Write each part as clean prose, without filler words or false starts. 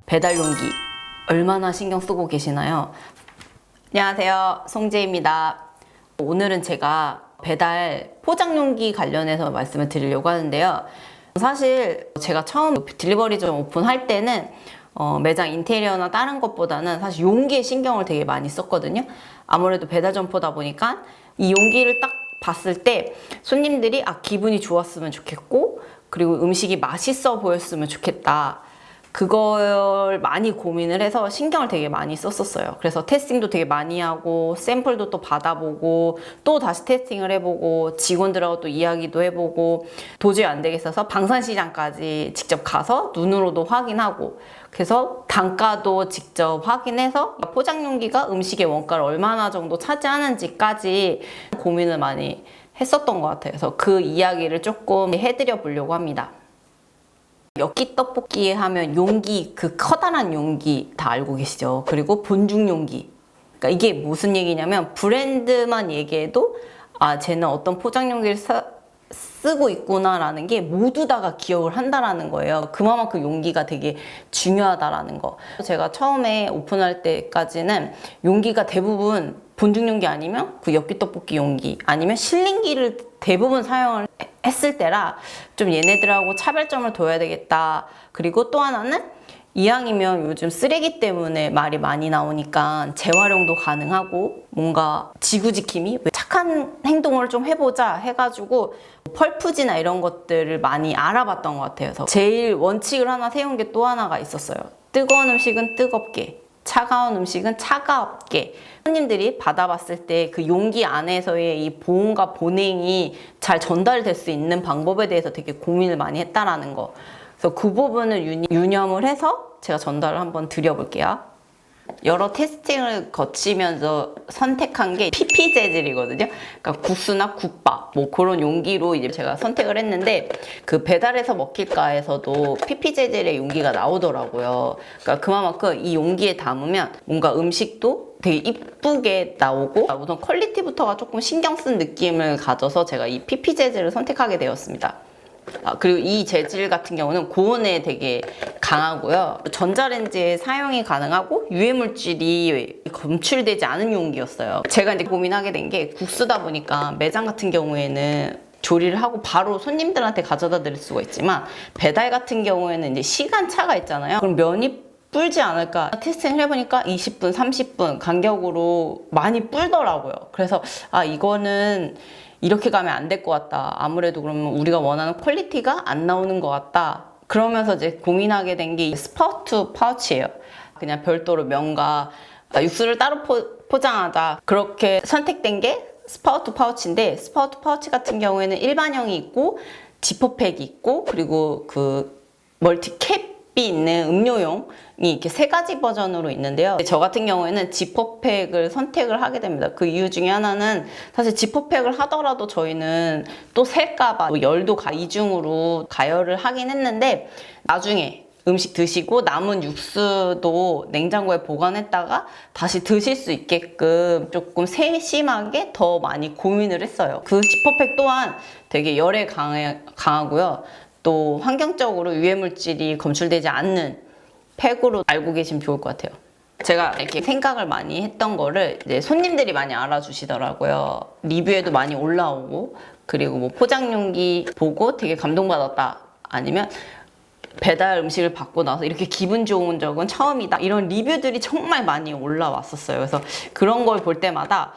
배달 용기 얼마나 신경 쓰고 계시나요? 안녕하세요, 송재입니다. 오늘은 제가 배달 포장 용기 관련해서 말씀을 드리려고 하는데요. 사실 제가 처음 딜리버리점 오픈할 때는 매장 인테리어나 다른 것보다는 사실 용기에 신경을 되게 많이 썼거든요. 아무래도 배달 점포다 보니까 이 용기를 딱 봤을 때 손님들이 기분이 좋았으면 좋겠고, 그리고 음식이 맛있어 보였으면 좋겠다, 그걸 많이 고민을 해서 신경을 되게 많이 썼었어요. 그래서 테스팅도 되게 많이 하고, 샘플도 또 받아보고, 또 다시 테스팅을 해보고, 직원들하고 또 이야기도 해보고, 도저히 안 되겠어서 방산시장까지 직접 가서 눈으로도 확인하고, 그래서 단가도 직접 확인해서 포장용기가 음식의 원가를 얼마나 정도 차지하는지까지 고민을 많이 했었던 것 같아요. 그래서 그 이야기를 조금 해드려 보려고 합니다. 엽기 떡볶이 하면 용기, 그 커다란 용기 다 알고 계시죠? 그리고 본중 용기. 그러니까 이게 무슨 얘기냐면, 브랜드만 얘기해도 쟤는 어떤 포장 용기를 쓰고 있구나라는 게 모두 다가 기억을 한다라는 거예요. 그만큼 용기가 되게 중요하다라는 거. 제가 처음에 오픈할 때까지는 용기가 대부분 본중 용기 아니면 그 엽기 떡볶이 용기 아니면 실링기를 대부분 사용을 했을 때라 좀 얘네들하고 차별점을 둬야 되겠다. 그리고 또 하나는 이왕이면 요즘 쓰레기 때문에 말이 많이 나오니까 재활용도 가능하고 뭔가 지구지킴이, 착한 행동을 좀 해보자 해가지고 펄프지나 이런 것들을 많이 알아봤던 것 같아요. 그래서 제일 원칙을 하나 세운 게 또 하나가 있었어요. 뜨거운 음식은 뜨겁게, 차가운 음식은 차갑게. 손님들이 받아봤을 때 그 용기 안에서의 이 보온과 보냉이 잘 전달될 수 있는 방법에 대해서 되게 고민을 많이 했다라는 거. 그래서 그 부분을 유념을 해서 제가 전달을 한번 드려볼게요. 여러 테스팅을 거치면서 선택한 게 PP 재질이거든요. 그러니까 국수나 국밥 뭐 그런 용기로 이제 제가 선택을 했는데, 그 배달해서 먹힐까에서도 PP 재질의 용기가 나오더라고요. 그러니까 그만큼 이 용기에 담으면 뭔가 음식도 되게 이쁘게 나오고, 우선 퀄리티부터가 조금 신경 쓴 느낌을 가져서 제가 이 PP 재질을 선택하게 되었습니다. 그리고 이 재질 같은 경우는 고온에 되게 강하고요. 전자레인지에 사용이 가능하고 유해물질이 검출되지 않은 용기였어요. 제가 이제 고민하게 된 게, 국수다 보니까 매장 같은 경우에는 조리를 하고 바로 손님들한테 가져다 드릴 수가 있지만, 배달 같은 경우에는 이제 시간차가 있잖아요. 그럼 면이 불지 않을까 테스팅을 해보니까 20분, 30분 간격으로 많이 불더라고요. 그래서 이거는 이렇게 가면 안 될 것 같다. 아무래도 그러면 우리가 원하는 퀄리티가 안 나오는 것 같다. 그러면서 이제 고민하게 된 게 스파우트 파우치예요. 그냥 별도로 면과 육수를 따로 포장하자. 그렇게 선택된 게 스파우트 파우치인데, 스파우트 파우치 같은 경우에는 일반형이 있고 지퍼팩이 있고, 그리고 그 멀티캡이 있는 음료용이 이렇게 세 가지 버전으로 있는데요. 저 같은 경우에는 지퍼팩을 선택을 하게 됩니다. 그 이유 중에 하나는, 사실 지퍼팩을 하더라도 저희는 또 셀까봐 열도 이중으로 가열을 하긴 했는데, 나중에 음식 드시고 남은 육수도 냉장고에 보관했다가 다시 드실 수 있게끔 조금 세심하게 더 많이 고민을 했어요. 그 지퍼팩 또한 되게 열에 강하고요. 또 환경적으로 유해물질이 검출되지 않는 팩으로 알고 계시면 좋을 것 같아요. 제가 이렇게 생각을 많이 했던 거를 이제 손님들이 많이 알아주시더라고요. 리뷰에도 많이 올라오고, 그리고 뭐 포장용기 보고 되게 감동받았다, 아니면 배달 음식을 받고 나서 이렇게 기분 좋은 적은 처음이다, 이런 리뷰들이 정말 많이 올라왔었어요. 그래서 그런 걸 볼 때마다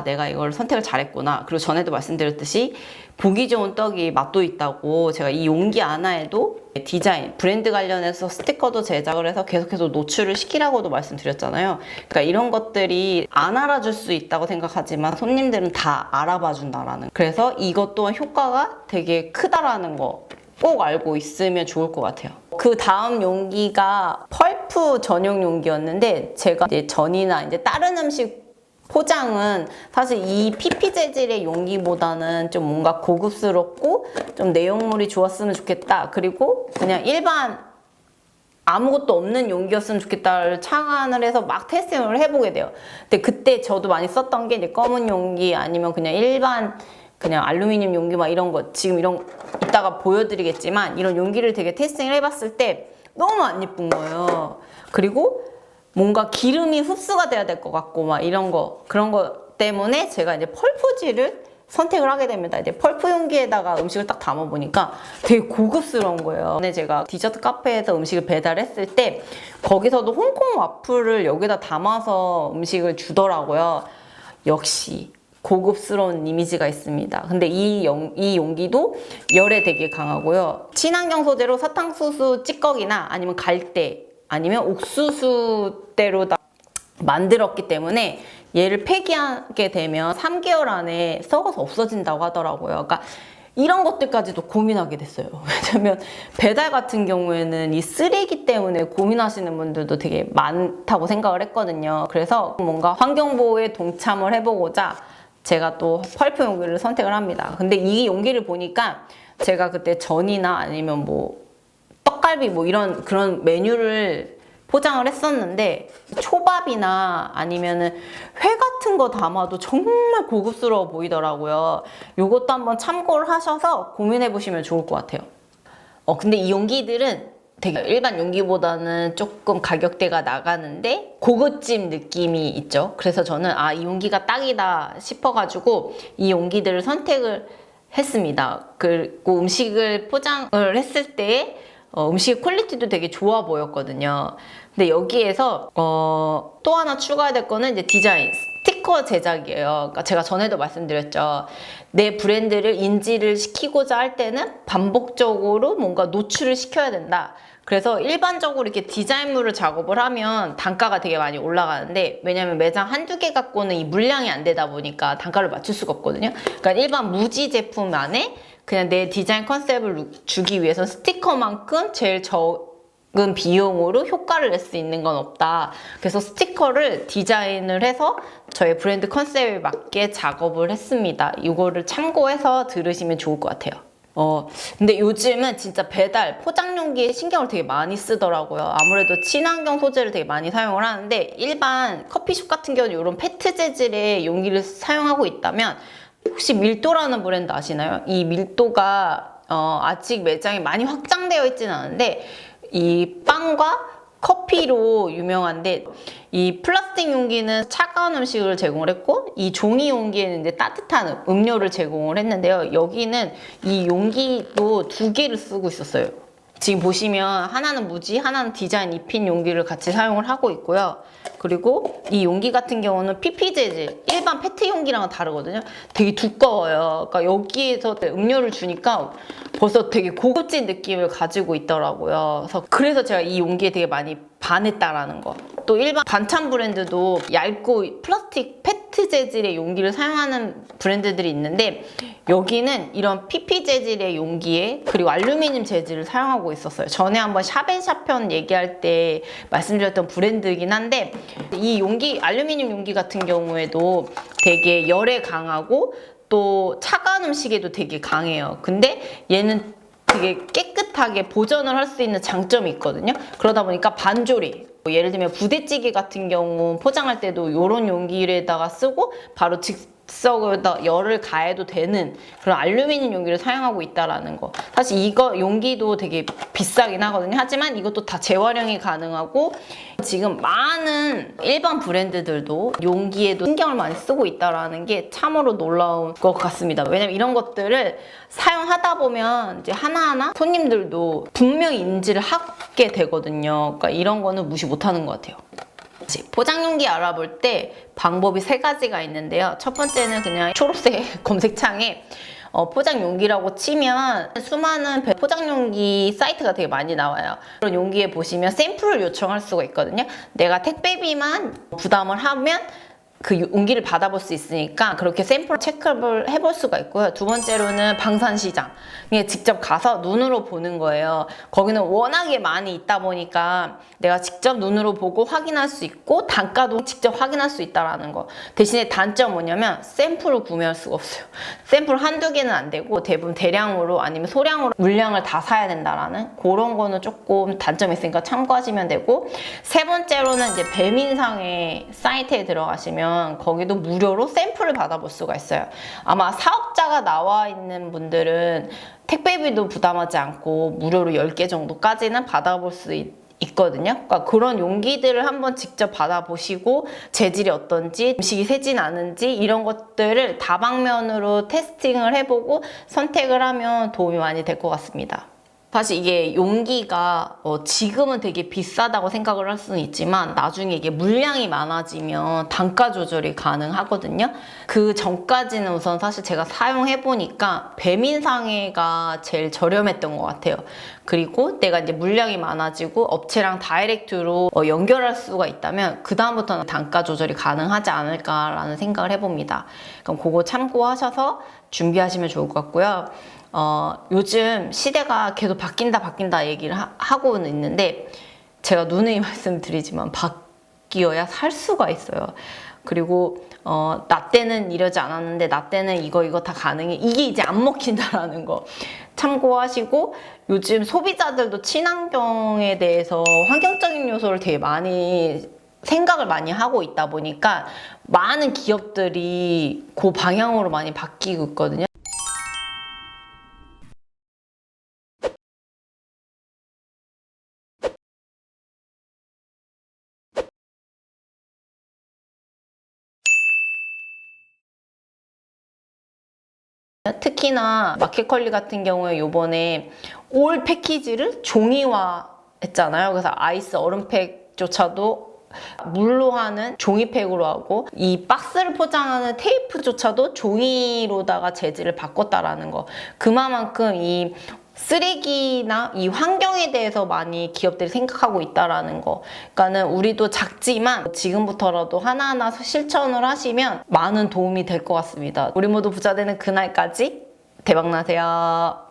내가 이걸 선택을 잘했구나. 그리고 전에도 말씀드렸듯이 보기 좋은 떡이 맛도 있다고, 제가 이 용기 하나에도 디자인, 브랜드 관련해서 스티커도 제작을 해서 계속해서 노출을 시키라고도 말씀드렸잖아요. 그러니까 이런 것들이 안 알아줄 수 있다고 생각하지만 손님들은 다 알아봐 준다라는, 그래서 이것 또한 효과가 되게 크다라는 거 꼭 알고 있으면 좋을 것 같아요. 그 다음 용기가 펄프 전용 용기였는데, 제가 이제 전이나 이제 다른 음식 포장은 사실 이 PP 재질의 용기보다는 좀 뭔가 고급스럽고 좀 내용물이 좋았으면 좋겠다, 그리고 그냥 일반 아무것도 없는 용기였으면 좋겠다를 착안을 해서 막 테스팅을 해보게 돼요. 근데 그때 저도 많이 썼던 게 이제 검은 용기, 아니면 그냥 일반 그냥 알루미늄 용기 막 이런 거, 지금 이런 이따가 보여드리겠지만, 이런 용기를 되게 테스팅을 해봤을 때 너무 안 예쁜 거예요. 그리고 뭔가 기름이 흡수가 돼야 될 것 같고 막 이런 거, 그런 거 때문에 제가 이제 펄프지를 선택을 하게 됩니다. 이제 펄프 용기에다가 음식을 딱 담아보니까 되게 고급스러운 거예요. 근데 제가 디저트 카페에서 음식을 배달했을 때 거기서도 홍콩 와플을 여기다 담아서 음식을 주더라고요. 역시 고급스러운 이미지가 있습니다. 근데 이 용기도 열에 되게 강하고요. 친환경 소재로 사탕수수 찌꺼기나 아니면 갈대 아니면 옥수수대로 다 만들었기 때문에 얘를 폐기하게 되면 3개월 안에 썩어서 없어진다고 하더라고요. 그러니까 이런 것들까지도 고민하게 됐어요. 왜냐면 배달 같은 경우에는 이 쓰레기 때문에 고민하시는 분들도 되게 많다고 생각을 했거든요. 그래서 뭔가 환경보호에 동참을 해보고자 제가 또 펄프 용기를 선택을 합니다. 근데 이 용기를 보니까 제가 그때 전이나 아니면 뭐 떡갈비 뭐 이런 그런 메뉴를 포장을 했었는데 초밥이나 아니면은 회 같은 거 담아도 정말 고급스러워 보이더라고요. 요것도 한번 참고를 하셔서 고민해 보시면 좋을 것 같아요. 근데 이 용기들은 되게 일반 용기보다는 조금 가격대가 나가는데 고급진 느낌이 있죠. 그래서 저는 이 용기가 딱이다 싶어가지고 이 용기들을 선택을 했습니다. 그리고 음식을 포장을 했을 때 음식 퀄리티도 되게 좋아 보였거든요. 근데 여기에서 또 하나 추가해야 될 거는 이제 디자인, 스티커 제작이에요. 그러니까 제가 전에도 말씀드렸죠. 내 브랜드를 인지를 시키고자 할 때는 반복적으로 뭔가 노출을 시켜야 된다. 그래서 일반적으로 이렇게 디자인물을 작업을 하면 단가가 되게 많이 올라가는데, 왜냐면 매장 한두 개 갖고는 이 물량이 안 되다 보니까 단가를 맞출 수가 없거든요. 그러니까 일반 무지 제품 안에 그냥 내 디자인 컨셉을 주기 위해서 스티커만큼 제일 적은 비용으로 효과를 낼 수 있는 건 없다. 그래서 스티커를 디자인을 해서 저의 브랜드 컨셉에 맞게 작업을 했습니다. 이거를 참고해서 들으시면 좋을 것 같아요. 근데 요즘은 진짜 배달, 포장 용기에 신경을 되게 많이 쓰더라고요. 아무래도 친환경 소재를 되게 많이 사용을 하는데, 일반 커피숍 같은 경우는 이런 페트 재질의 용기를 사용하고 있다면, 혹시 밀도라는 브랜드 아시나요? 이 밀도가 아직 매장에 많이 확장되어 있지는 않은데 이 빵과 커피로 유명한데, 이 플라스틱 용기는 차가운 음식을 제공을 했고 이 종이 용기에는 이제 따뜻한 음료를 제공을 했는데요. 여기는 이 용기도 두 개를 쓰고 있었어요. 지금 보시면 하나는 무지, 하나는 디자인 입힌 용기를 같이 사용을 하고 있고요. 그리고 이 용기 같은 경우는 PP 재질, 일반 페트 용기랑은 다르거든요. 되게 두꺼워요. 그러니까 여기에서 음료를 주니까 벌써 되게 고급진 느낌을 가지고 있더라고요. 그래서 제가 이 용기에 되게 많이 반했다라는 거. 또 일반 반찬 브랜드도 얇고 플라스틱 페트 재질의 용기를 사용하는 브랜드들이 있는데, 여기는 이런 PP 재질의 용기에 그리고 알루미늄 재질을 사용하고 있었어요. 전에 한번 샵앤샵편 얘기할 때 말씀드렸던 브랜드이긴 한데, 이 용기, 알루미늄 용기 같은 경우에도 되게 열에 강하고 또 차가운 음식에도 되게 강해요. 근데 얘는 되게 깨끗하게 보존을 할 수 있는 장점이 있거든요. 그러다 보니까 반조리, 예를 들면 부대찌개 같은 경우 포장할 때도 이런 용기에다가 쓰고 바로 즉석에다 열을 가해도 되는 그런 알루미늄 용기를 사용하고 있다라는 거. 사실 이거 용기도 되게 비싸긴 하거든요. 하지만 이것도 다 재활용이 가능하고, 지금 많은 일반 브랜드들도 용기에도 신경을 많이 쓰고 있다라는 게 참으로 놀라운 것 같습니다. 왜냐면 이런 것들을 사용하다 보면 이제 하나하나 손님들도 분명히 인지를 하게 되거든요. 그러니까 이런 거는 무시 못하는 것 같아요. 포장용기 알아볼 때 방법이 3가지가 있는데요. 첫 번째는 그냥 초록색 검색창에 포장용기라고 치면 수많은 포장용기 사이트가 되게 많이 나와요. 그런 용기에 보시면 샘플을 요청할 수가 있거든요. 내가 택배비만 부담을 하면 그 용기를 받아볼 수 있으니까 그렇게 샘플 체크를 해볼 수가 있고요. 두 번째로는 방산시장. 직접 가서 눈으로 보는 거예요. 거기는 워낙에 많이 있다 보니까 내가 직접 눈으로 보고 확인할 수 있고 단가도 직접 확인할 수 있다는 거. 대신에 단점 뭐냐면 샘플을 구매할 수가 없어요. 샘플 한두 개는 안 되고 대부분 대량으로 아니면 소량으로 물량을 다 사야 된다라는 그런 거는 조금 단점이 있으니까 참고하시면 되고, 세 번째로는 이제 배민상의 사이트에 들어가시면 있으면 거기도 무료로 샘플을 받아볼 수가 있어요. 아마 사업자가 나와 있는 분들은 택배비도 부담하지 않고 무료로 10개 정도까지는 받아볼 수 있거든요. 그러니까 그런 용기들을 한번 직접 받아보시고 재질이 어떤지, 음식이 새진 않은지 이런 것들을 다방면으로 테스팅을 해보고 선택을 하면 도움이 많이 될 것 같습니다. 사실 이게 용기가 지금은 되게 비싸다고 생각을 할 수는 있지만 나중에 이게 물량이 많아지면 단가 조절이 가능하거든요. 그 전까지는 우선 사실 제가 사용해보니까 배민상해가 제일 저렴했던 것 같아요. 그리고 내가 이제 물량이 많아지고 업체랑 다이렉트로 연결할 수가 있다면 그 다음부터는 단가 조절이 가능하지 않을까라는 생각을 해봅니다. 그럼 그거 참고하셔서 준비하시면 좋을 것 같고요. 요즘 시대가 계속 바뀐다 얘기를 하고는 있는데 제가 누누이 말씀드리지만 바뀌어야 살 수가 있어요. 그리고 나 때는 이러지 않았는데 나 때는 이거 다 가능해. 이게 이제 안 먹힌다라는 거 참고하시고 요즘 소비자들도 친환경에 대해서 환경적인 요소를 되게 많이 생각을 많이 하고 있다 보니까 많은 기업들이 그 방향으로 많이 바뀌고 있거든요. 특히나 마켓컬리 같은 경우에 요번에 올 패키지를 종이화 했잖아요. 그래서 아이스 얼음팩조차도 물로 하는 종이팩으로 하고 이 박스를 포장하는 테이프조차도 종이로다가 재질을 바꿨다라는 거. 그만큼 이 쓰레기나 이 환경에 대해서 많이 기업들이 생각하고 있다라는 거. 그러니까는 우리도 작지만 지금부터라도 하나하나 실천을 하시면 많은 도움이 될 것 같습니다. 우리 모두 부자 되는 그날까지 대박 나세요.